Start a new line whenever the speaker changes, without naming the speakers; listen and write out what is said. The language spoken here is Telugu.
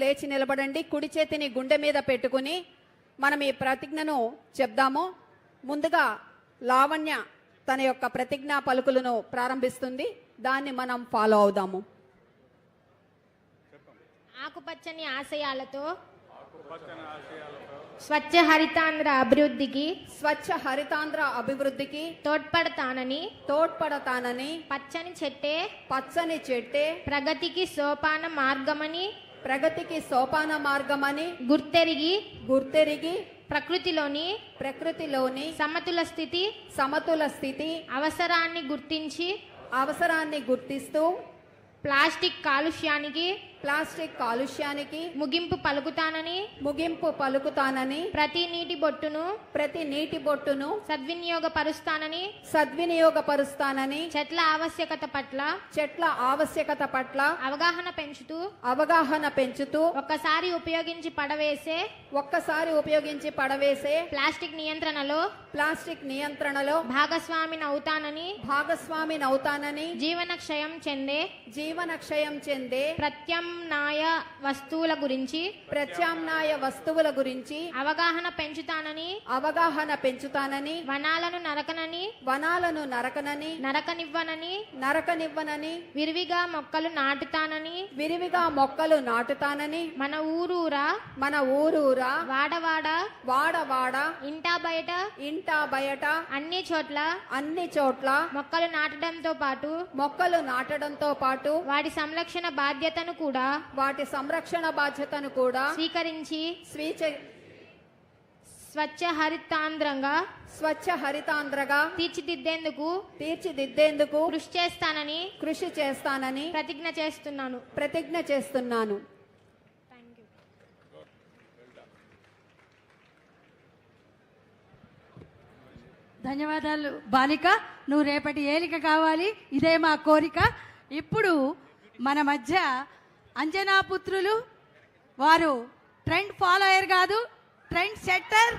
లేచి నిలబడండి. కుడి చేతిని గుండె మీద పెట్టుకుని మనం ఈ ప్రతిజ్ఞను చెప్దాము. ముందుగా లావణ్య తన యొక్క ప్రతిజ్ఞా పలుకులను ప్రారంభిస్తుంది. దాన్ని మనం ఫాలో అవుదాము.
ఆకుపచ్చని ఆశయాలతో స్వచ్ఛ హరితాంధ్ర అభివృద్ధికి తోడ్పడతానని పచ్చని చెట్టే ప్రగతికి సోపాన మార్గమని గుర్తెరిగి ప్రకృతిలోని సమతుల స్థితి అవసరాన్ని గుర్తిస్తూ ప్లాస్టిక్ కాలుష్యానికి ముగింపు పలుకుతానని ప్రతి నీటి బొట్టును సద్వినియోగపరుస్తానని చెట్ల ఆవశ్యకత పట్ల అవగాహన పెంచుతూ ఒక్కసారి ఉపయోగించి పడవేసే ప్లాస్టిక్ నియంత్రణలో భాగస్వామినవుతానని జీవనక్షయం చెందే ప్రత్యామ్నాయ వస్తువుల గురించి అవగాహన పెంచుతానని వనాలను నరకనివ్వనని విరివిగా మొక్కలు నాటుతానని మన ఊరూరా వాడవాడ ఇంటా బయట అన్ని చోట్ల మొక్కలు నాటడంతో పాటు వాటి సంరక్షణ బాధ్యతను కూడా స్వీకరించి స్వచ్ఛ హరితాంధ్రగా తీర్చిదిద్దేందుకు కృషి చేస్తానని ప్రతిజ్ఞ చేస్తున్నాను.
ధన్యవాదాలు బాలిక. నువ్వు రేపటి ఏలిక కావాలి, ఇదే మా కోరిక. ఇప్పుడు మన మధ్య అంజనా పుత్రులు, వారు ట్రెండ్ ఫాలోయర్ కాదు, ట్రెండ్ సెట్టర్.